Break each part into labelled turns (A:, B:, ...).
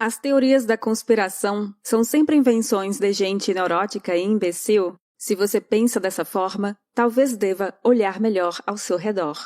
A: As teorias da conspiração são sempre invenções de gente neurótica e imbecil? Se você pensa dessa forma, talvez deva olhar melhor ao seu redor.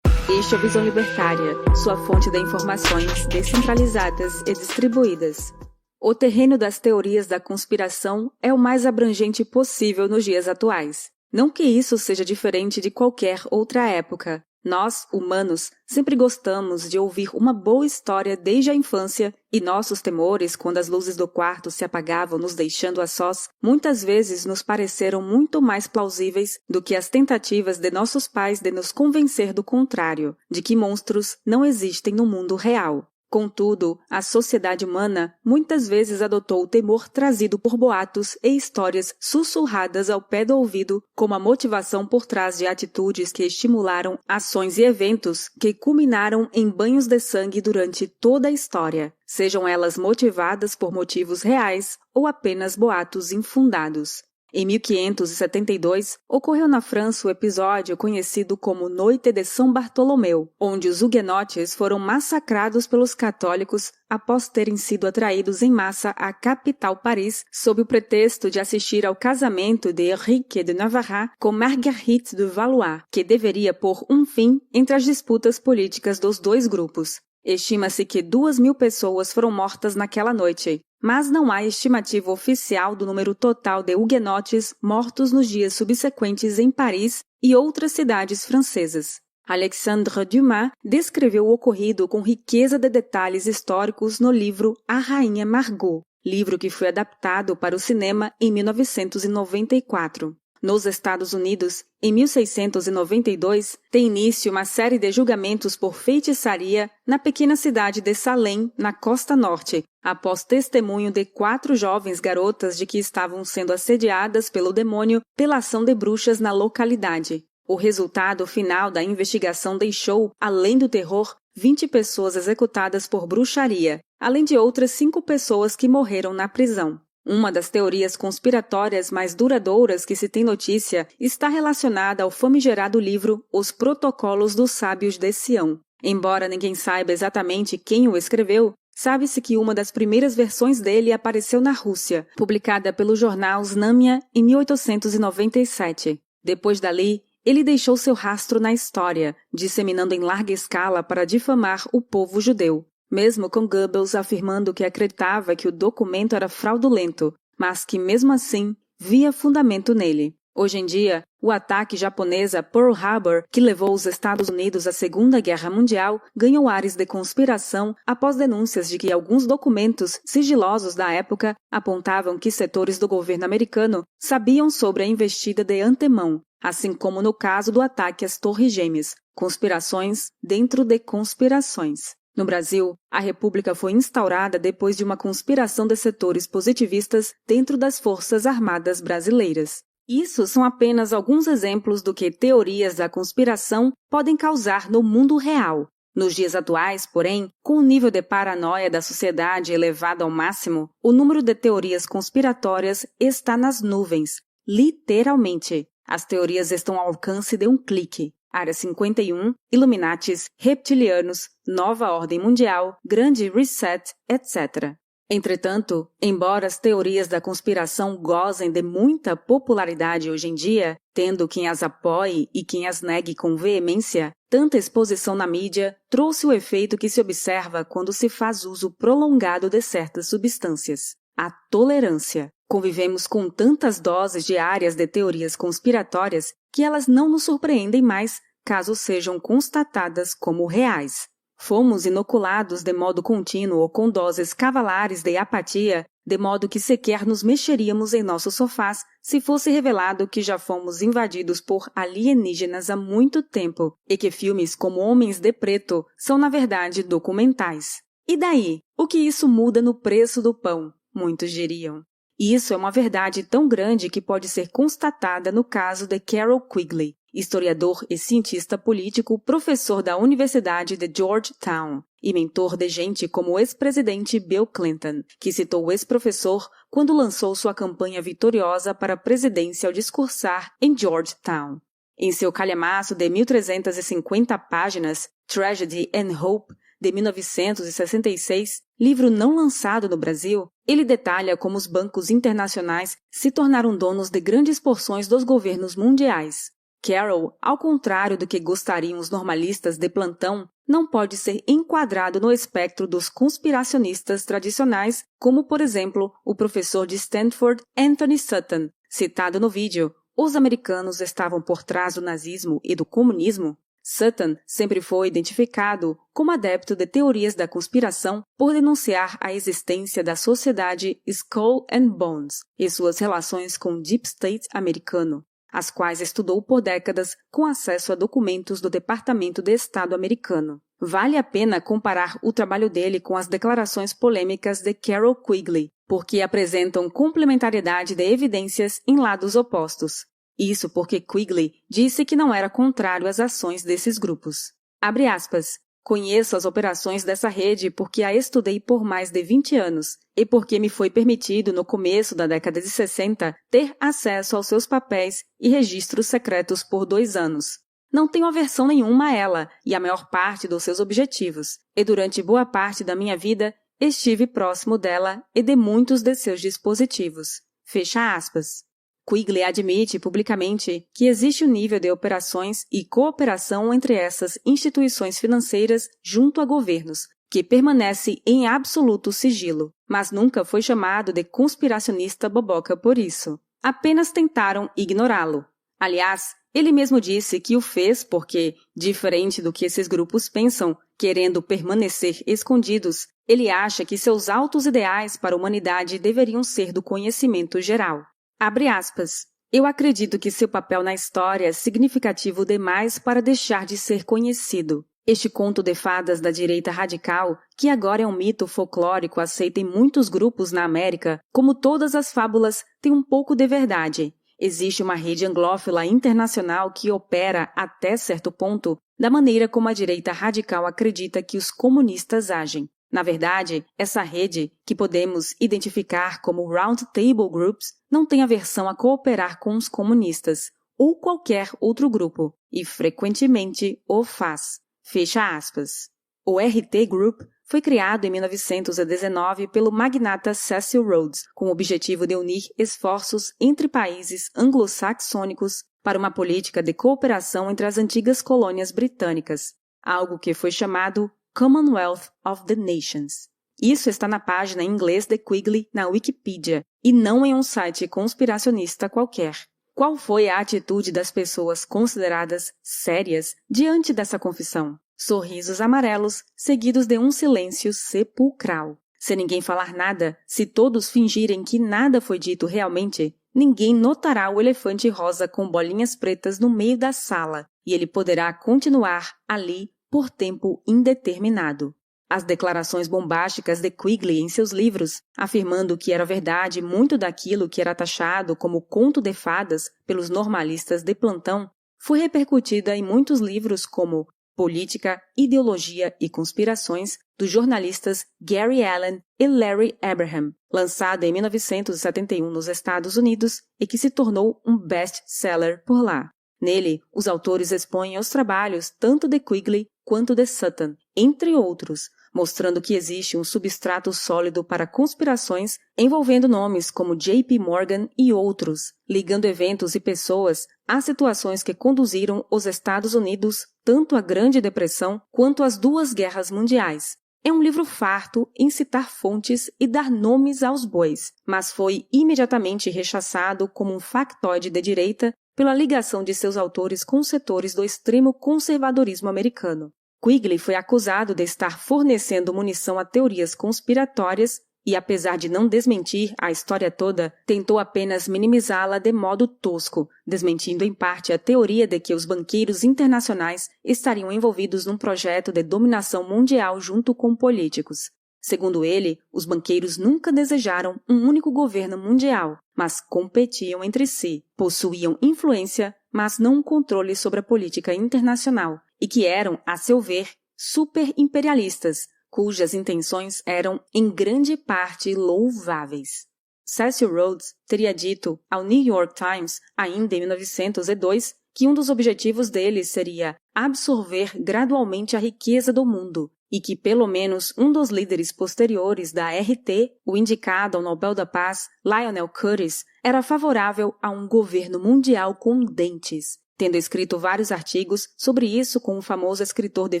A: Este é o Visão Libertária, sua fonte de informações descentralizadas e distribuídas. O terreno das teorias da conspiração é o mais abrangente possível nos dias atuais. Não que isso seja diferente de qualquer outra época. Nós, humanos, sempre gostamos de ouvir uma boa história desde a infância e nossos temores, quando as luzes do quarto se apagavam nos deixando a sós, muitas vezes nos pareceram muito mais plausíveis do que as tentativas de nossos pais de nos convencer do contrário, de que monstros não existem no mundo real. Contudo, a sociedade humana muitas vezes adotou o temor trazido por boatos e histórias sussurradas ao pé do ouvido como a motivação por trás de atitudes que estimularam ações e eventos que culminaram em banhos de sangue durante toda a história, sejam elas motivadas por motivos reais ou apenas boatos infundados. Em 1572, ocorreu na França o episódio conhecido como Noite de São Bartolomeu, onde os huguenotes foram massacrados pelos católicos após terem sido atraídos em massa à capital Paris sob o pretexto de assistir ao casamento de Henrique de Navarra com Marguerite de Valois, que deveria pôr um fim entre as disputas políticas dos dois grupos. Estima-se que 2.000 pessoas foram mortas naquela noite, mas não há estimativa oficial do número total de huguenotes mortos nos dias subsequentes em Paris e outras cidades francesas. Alexandre Dumas descreveu o ocorrido com riqueza de detalhes históricos no livro A Rainha Margot, livro que foi adaptado para o cinema em 1994. Nos Estados Unidos, em 1692, tem início uma série de julgamentos por feitiçaria na pequena cidade de Salem, na costa norte, após testemunho de 4 jovens garotas de que estavam sendo assediadas pelo demônio pela ação de bruxas na localidade. O resultado final da investigação deixou, além do terror, 20 pessoas executadas por bruxaria, além de outras 5 pessoas que morreram na prisão. Uma das teorias conspiratórias mais duradouras que se tem notícia está relacionada ao famigerado livro Os Protocolos dos Sábios de Sião. Embora ninguém saiba exatamente quem o escreveu, sabe-se que uma das primeiras versões dele apareceu na Rússia, publicada pelo jornal Znamia em 1897. Depois dali, ele deixou seu rastro na história, disseminando em larga escala para difamar o povo judeu. Mesmo com Goebbels afirmando que acreditava que o documento era fraudulento, mas que, mesmo assim, via fundamento nele. Hoje em dia, o ataque japonês a Pearl Harbor, que levou os Estados Unidos à Segunda Guerra Mundial, ganhou ares de conspiração após denúncias de que alguns documentos sigilosos da época apontavam que setores do governo americano sabiam sobre a investida de antemão, assim como no caso do ataque às Torres Gêmeas, conspirações dentro de conspirações. No Brasil, a República foi instaurada depois de uma conspiração de setores positivistas dentro das Forças Armadas brasileiras. Isso são apenas alguns exemplos do que teorias da conspiração podem causar no mundo real. Nos dias atuais, porém, com o nível de paranoia da sociedade elevado ao máximo, o número de teorias conspiratórias está nas nuvens. Literalmente. As teorias estão ao alcance de um clique. Área 51, Illuminatis, reptilianos, Nova Ordem Mundial, Grande Reset, etc. Entretanto, embora as teorias da conspiração gozem de muita popularidade hoje em dia, tendo quem as apoie e quem as negue com veemência, tanta exposição na mídia trouxe o efeito que se observa quando se faz uso prolongado de certas substâncias: a tolerância. Convivemos com tantas doses diárias de teorias conspiratórias que elas não nos surpreendem mais caso sejam constatadas como reais. Fomos inoculados de modo contínuo ou com doses cavalares de apatia, de modo que sequer nos mexeríamos em nossos sofás se fosse revelado que já fomos invadidos por alienígenas há muito tempo e que filmes como Homens de Preto são, na verdade, documentais. E daí? O que isso muda no preço do pão? Muitos diriam. Isso é uma verdade tão grande que pode ser constatada no caso de Carroll Quigley, historiador e cientista político, professor da Universidade de Georgetown e mentor de gente como o ex-presidente Bill Clinton, que citou o ex-professor quando lançou sua campanha vitoriosa para a presidência ao discursar em Georgetown. Em seu calhamaço de 1.350 páginas, Tragedy and Hope, de 1966, livro não lançado no Brasil, ele detalha como os bancos internacionais se tornaram donos de grandes porções dos governos mundiais. Carroll, ao contrário do que gostariam os normalistas de plantão, não pode ser enquadrado no espectro dos conspiracionistas tradicionais, como, por exemplo, o professor de Stanford Anthony Sutton, citado no vídeo Os americanos estavam por trás do nazismo e do comunismo. Sutton sempre foi identificado como adepto de teorias da conspiração por denunciar a existência da sociedade Skull and Bones e suas relações com o Deep State americano, as quais estudou por décadas com acesso a documentos do Departamento de Estado americano. Vale a pena comparar o trabalho dele com as declarações polêmicas de Carroll Quigley, porque apresentam complementariedade de evidências em lados opostos. Isso porque Quigley disse que não era contrário às ações desses grupos. Abre aspas. Conheço as operações dessa rede porque a estudei por mais de 20 anos e porque me foi permitido, no começo da década de 60, ter acesso aos seus papéis e registros secretos por 2 anos. Não tenho aversão nenhuma a ela e a maior parte dos seus objetivos, e durante boa parte da minha vida estive próximo dela e de muitos de seus dispositivos. Fecha aspas. Quigley admite publicamente que existe um nível de operações e cooperação entre essas instituições financeiras junto a governos, que permanece em absoluto sigilo, mas nunca foi chamado de conspiracionista boboca por isso. Apenas tentaram ignorá-lo. Aliás, ele mesmo disse que o fez porque, diferente do que esses grupos pensam, querendo permanecer escondidos, ele acha que seus altos ideais para a humanidade deveriam ser do conhecimento geral. Abre aspas. Eu acredito que seu papel na história é significativo demais para deixar de ser conhecido. Este conto de fadas da direita radical, que agora é um mito folclórico aceito em muitos grupos na América, como todas as fábulas, tem um pouco de verdade. Existe uma rede anglófila internacional que opera, até certo ponto, da maneira como a direita radical acredita que os comunistas agem. Na verdade, essa rede, que podemos identificar como Round Table Groups, não tem aversão a cooperar com os comunistas, ou qualquer outro grupo, e frequentemente o faz. Fecha aspas. O RT Group foi criado em 1919 pelo magnata Cecil Rhodes, com o objetivo de unir esforços entre países anglo-saxônicos para uma política de cooperação entre as antigas colônias britânicas, algo que foi chamado Commonwealth of the Nations. Isso está na página em inglês de Quigley na Wikipedia, e não em um site conspiracionista qualquer. Qual foi a atitude das pessoas consideradas sérias diante dessa confissão? Sorrisos amarelos, seguidos de um silêncio sepulcral. Se ninguém falar nada, se todos fingirem que nada foi dito realmente, ninguém notará o elefante rosa com bolinhas pretas no meio da sala, e ele poderá continuar ali por tempo indeterminado. As declarações bombásticas de Quigley em seus livros, afirmando que era verdade muito daquilo que era taxado como conto de fadas pelos normalistas de plantão, foi repercutida em muitos livros como Política, Ideologia e Conspirações, dos jornalistas Gary Allen e Larry Abraham, lançado em 1971 nos Estados Unidos e que se tornou um best-seller por lá. Nele, os autores expõem os trabalhos tanto de Quigley quanto de Sutton, entre outros, mostrando que existe um substrato sólido para conspirações envolvendo nomes como J.P. Morgan e outros, ligando eventos e pessoas a situações que conduziram os Estados Unidos tanto à Grande Depressão quanto às 2 guerras mundiais. É um livro farto em citar fontes e dar nomes aos bois, mas foi imediatamente rechaçado como um factoide de direita pela ligação de seus autores com setores do extremo conservadorismo americano. Quigley foi acusado de estar fornecendo munição a teorias conspiratórias e, apesar de não desmentir a história toda, tentou apenas minimizá-la de modo tosco, desmentindo em parte a teoria de que os banqueiros internacionais estariam envolvidos num projeto de dominação mundial junto com políticos. Segundo ele, os banqueiros nunca desejaram um único governo mundial, mas competiam entre si, possuíam influência, mas não um controle sobre a política internacional, e que eram, a seu ver, superimperialistas, cujas intenções eram, em grande parte, louváveis. Cecil Rhodes teria dito ao New York Times, ainda em 1902, que um dos objetivos dele seria absorver gradualmente a riqueza do mundo, e que pelo menos um dos líderes posteriores da RT, o indicado ao Nobel da Paz, Lionel Curtis, era favorável a um governo mundial com dentes, tendo escrito vários artigos sobre isso com o famoso escritor de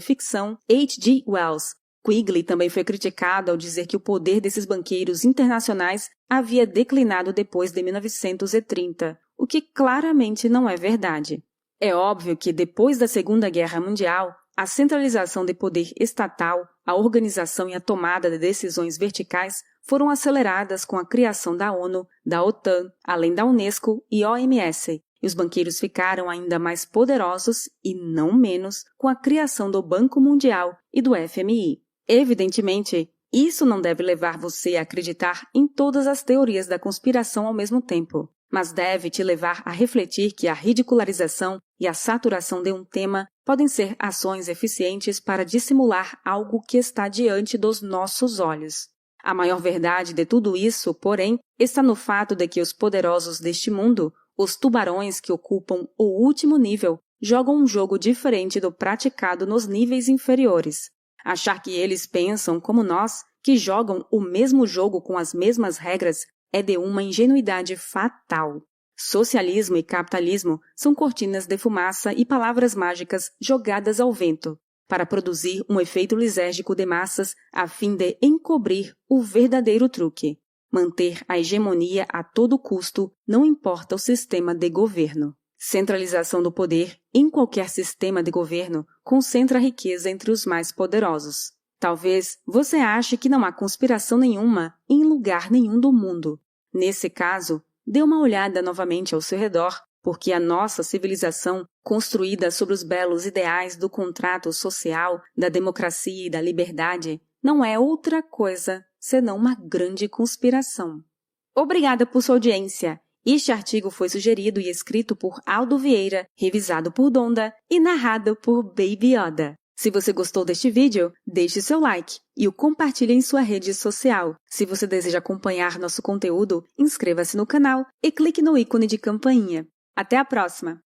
A: ficção H.G. Wells. Quigley também foi criticado ao dizer que o poder desses banqueiros internacionais havia declinado depois de 1930, o que claramente não é verdade. É óbvio que depois da Segunda Guerra Mundial, a centralização de poder estatal, a organização e a tomada de decisões verticais foram aceleradas com a criação da ONU, da OTAN, além da Unesco e OMS, e os banqueiros ficaram ainda mais poderosos e não menos com a criação do Banco Mundial e do FMI. Evidentemente, isso não deve levar você a acreditar em todas as teorias da conspiração ao mesmo tempo, mas deve te levar a refletir que a ridicularização e a saturação de um tema podem ser ações eficientes para dissimular algo que está diante dos nossos olhos. A maior verdade de tudo isso, porém, está no fato de que os poderosos deste mundo, os tubarões que ocupam o último nível, jogam um jogo diferente do praticado nos níveis inferiores. Achar que eles pensam como nós, que jogam o mesmo jogo com as mesmas regras, é de uma ingenuidade fatal. Socialismo e capitalismo são cortinas de fumaça e palavras mágicas jogadas ao vento, para produzir um efeito lisérgico de massas a fim de encobrir o verdadeiro truque. Manter a hegemonia a todo custo, não importa o sistema de governo. Centralização do poder em qualquer sistema de governo concentra a riqueza entre os mais poderosos. Talvez você ache que não há conspiração nenhuma em lugar nenhum do mundo. Nesse caso, dê uma olhada novamente ao seu redor, porque a nossa civilização, construída sobre os belos ideais do contrato social, da democracia e da liberdade, não é outra coisa senão uma grande conspiração. Obrigada por sua audiência. Este artigo foi sugerido e escrito por Aldo Vieira, revisado por Donda e narrado por Baby Yoda. Se você gostou deste vídeo, deixe seu like e o compartilhe em sua rede social. Se você deseja acompanhar nosso conteúdo, inscreva-se no canal e clique no ícone de campainha. Até a próxima!